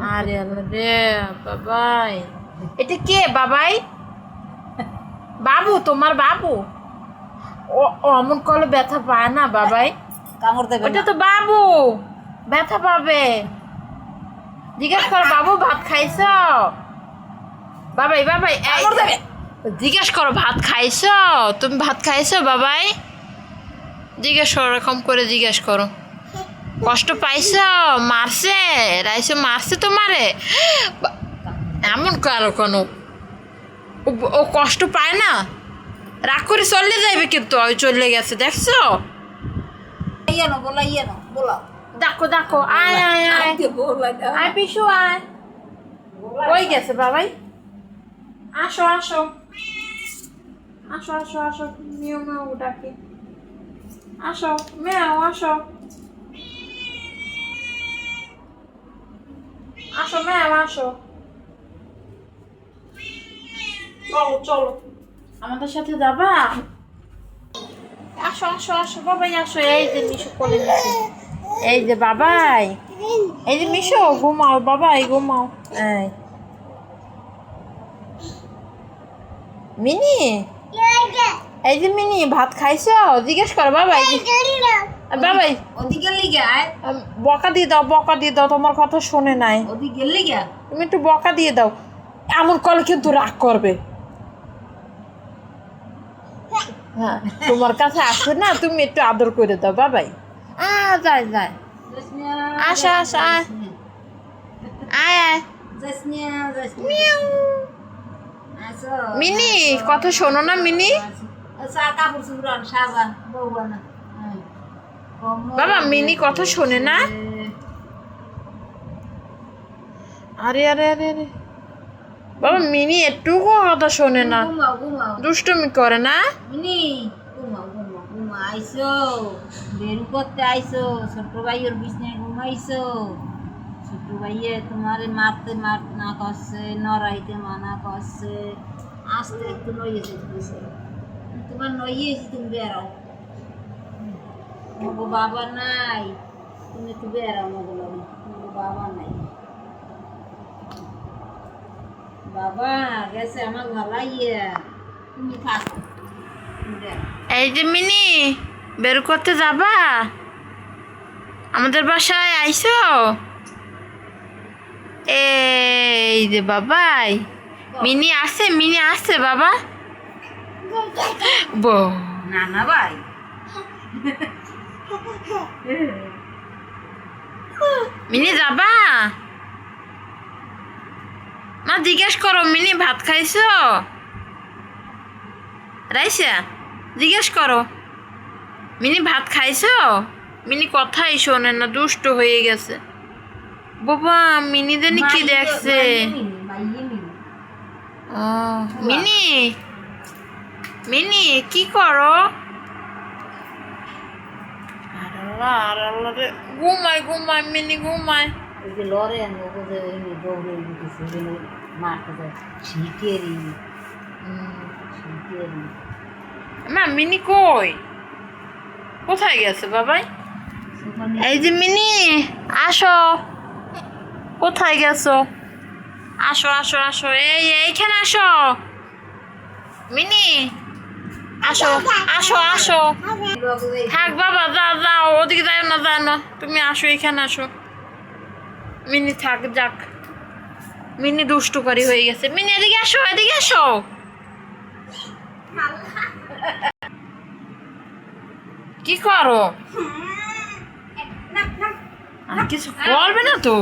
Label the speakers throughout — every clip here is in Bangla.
Speaker 1: আরে আল্লাহ রে বাবাই, এটা কে বাবাই? বাবু, তোমার বাবু? ও অমন করলে ব্যথা পায় না বাবাই?
Speaker 2: কামড় দেবে
Speaker 1: ওটা তো বাবু, ব্যথা পাবে। জিজ্ঞেস কর বাবু ভাত খাইছ? বাবাই বাবাই
Speaker 2: কামড় দেবে।
Speaker 1: জিজ্ঞেস করো ভাত খাইছ? তুমি ভাত খাইছো বাবাই? জিজ্ঞেস করো, এরকম করে জিজ্ঞেস করো। কষ্ট পাইছ? মারছে? রাইছো মারছে তোমারে? এমন কারো কোনো ও কষ্ট পায় না? রাগ করে চলে যাইবে, কিন্তু ওই চলে গেছে দেখছো?
Speaker 2: ইয়ে না বলা, ইয়ে না বলা।
Speaker 1: দেখো দেখো, আয় আয় আয় আয় পিছু আয়। ওই গেছে বাবাই, আসো আসো আসো আসো আসো, মিও মিও ডাকে, আসো মেও আসো, আসো মেও আসো, চলো চলো আমাদের সাথে যাবা? আসো আসো আসো বাবাই আসো। এই যে মিশু কোলে নিছে, এই যে বাবাই, এই যে মিশু ঘুমাও বাবাই ঘুমাও। এই মিনি, এই যে মিনি ভাত খাইছো? জিজ্ঞেস করো বাবাই। বাবাই
Speaker 2: ওদিকে লিগে আয়,
Speaker 1: বকা দিয়ে দাও, বকা দিয়ে দাও, তোমার কথা শোনে নাই।
Speaker 2: ওদিকে লিগে।
Speaker 1: তুমি একটু বকা দিয়ে দাও, এমন করলে কিন্তু রাগ করবে। হ্যাঁ, তোমার কাছে আসবে না, তুমি একটু আদর করে দাও বাবাই। যায় যায়, আসো আসো আয় আয় আয়। মিয়াও। মিনি কথা শোনো না মিনি? বাবা মিনি কথা শোনে না? আরে আরে আরে আরে বাবা, মিনি একটু কথা শোনে না, দুষ্টুমি করে না?
Speaker 2: আইসো বেরু করতে আইসো, ছোট ভাইয়ের বিছনায় ঘুমাইছো। ছোট ভাইয়ে তোমার মারতে না করছে, নড়াইতে মানা করছে। আস্তে একটু নইয়ে যেতেছে, তোমার নইয়ে এসে তুমি বেড়াও। মগো বাবা নাই, তুমি একটু বেড়াও। মগো বাবা নাই, বাবা গেছে আমার ভালাইয়া, তুমি থাকো।
Speaker 1: এই যে মিনি, বের করতে যাবা? আমাদের বাসায় আইসো? এই যে বাবাই, মিনি আসে, মিনি আসে বাবা। বো
Speaker 2: না না ভাই,
Speaker 1: মিনি যাবা? না জিজ্ঞেস করো মিনি ভাত খাইছো? রাইসা জিজ্ঞেস করো মিনি ভাত খাইছো? মিনি কথাই শোনে না, দুষ্ট হয়ে গেছে। বাবা মিনি জানি কি দেখছে। ও মিনি, মিনি কি করো? ঘুমায় ঘুমায় মিনি ঘুমায়।
Speaker 2: ওই যে লড়ে ওদের দৌড়ে উঠেছে, ওগুলো মারতে যায় শিখেরি শিখেরি।
Speaker 1: মা মিনি কই? কোথায় গেছে বাবাই? এই যে মিনি আসো, কোথায় গেছো? আসো আসো আসো, এইখানে আসো মিনি, আসো আসো আসো। থাক বাবা, যাও যাও, ওদিকে যাও না, যাও না, তুমি আসো এখানে আসো। মিনি থাক যাক, মিনি দুষ্টুকারী হয়ে গেছে। মিনি এদিকে আসো, এদিকে আসো। কি করো? আর কিছু করবে না তো?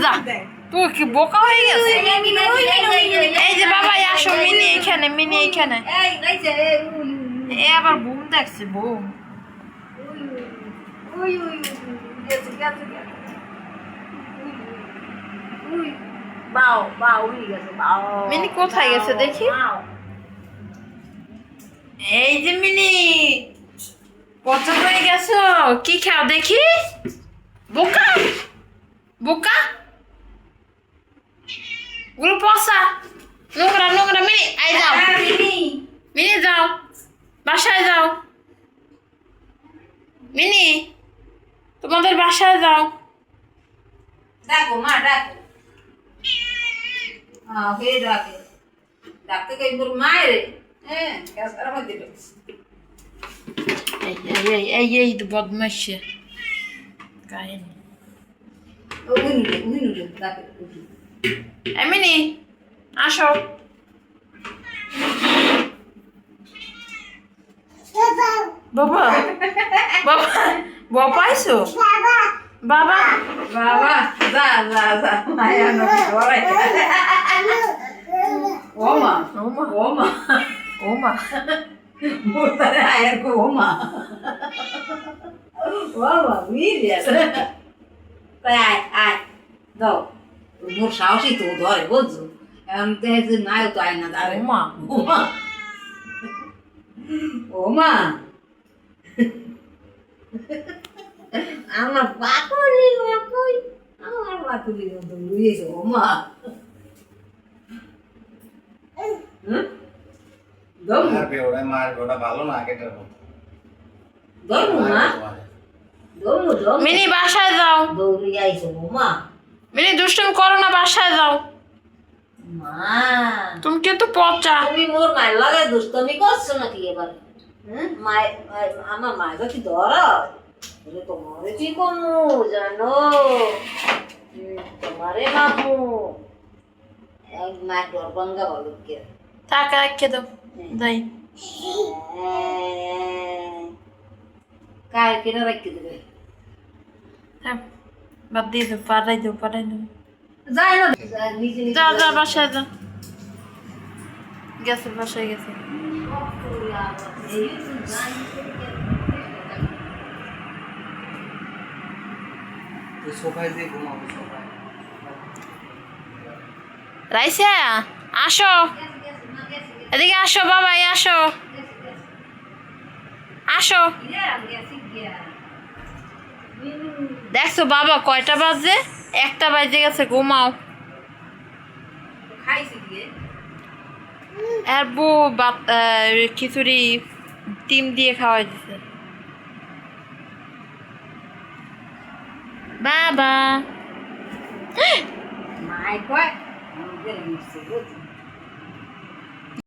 Speaker 1: যা, তুই কি বোকা হয়ে গেছে? এই যে বাবাই আসো, মিনি এখানে, মিনি এখানে। এ আবার বুম দেখছে, বুম। মিনি কোথায় গেছে দেখি? এই যে মিনি, কত হয়ে গেছো? কি খাও দেখি? বোকা বোকা, গুলো পচা, নোংরা নোংরা। মিনি আই যাও, মিনি যাও, বাসায় যাও। মিনি তোমাদের বাসায় যাও।
Speaker 2: ডাকো মা ডাকো। হ্যাঁ কে ডাকে? ডাকতে কই মোর মায়ের হ্যাঁ ক্যাসার মধ্যে ঢুকছে।
Speaker 1: এই তো বদমাইশ কাহিনী।
Speaker 2: উনুলে ডাকে উঠি।
Speaker 1: এমনি আসো। বাবা বাবা বাবা পাইছো বাবা
Speaker 2: বাবা যা যা যা মায়া নয় ওরে ওমা
Speaker 1: ওমা
Speaker 2: ওমা
Speaker 1: ওমা
Speaker 2: মোতারে আয়ার কো ওমা বাবা মিলিয়া তাই আয় আয় দাও মোর সাহসী তো ধরে বুঝছো এখন তো যে নাই তো আয় না দাঁড়ে
Speaker 1: ওমা
Speaker 2: ওমা ওমা আমার বাকুলি বাকুই আমার বাকুলি তো লুইছে ওমা দম
Speaker 3: মারবে ওরা মারবে ওটা ভালো না আগেটার মতো
Speaker 2: দম না দম দম
Speaker 1: মিনি বাসায় যাও।
Speaker 2: দৌড়ি আইছো ওমা
Speaker 1: মিনি দুষ্টুমি করো না, বাসায় যাও।
Speaker 2: মা
Speaker 1: তুমি কিন্তু পচা।
Speaker 2: তুমি মোর মায়ের লাগে দুষ্টমি করছো নাকি এবার হ্যাঁ মায়ের আমার মায়ের কি ধরা তোমারে কি কমু জানো তোমারে মামু এক মায়ের ডর ভাঙ্গা বলো কে
Speaker 1: টাকা রেখে দাও। যাই
Speaker 2: কার কিনা রাখতে দেবে
Speaker 1: হ্যাঁ, বাদ দিয়ে দাও, পাঠাই দাও।
Speaker 2: যাই না নিজে নিজে
Speaker 1: যা বাসায় যা। গেছে বাসায় গেছে।
Speaker 3: তুই সোফায় দিয়ে ঘুমাবো সোফায়
Speaker 1: রাইসা আসো, এদিকে আসো বাবাই, আসো আসো। দেখছো বাবা কয়টা বাজে? 1টা বাজে গেছে, ঘুমাও। আর বউ খিচুড়ি ডিম দিয়ে খাওয়াই দিছে বাবা।
Speaker 2: মাই কয় আমাদের মিশে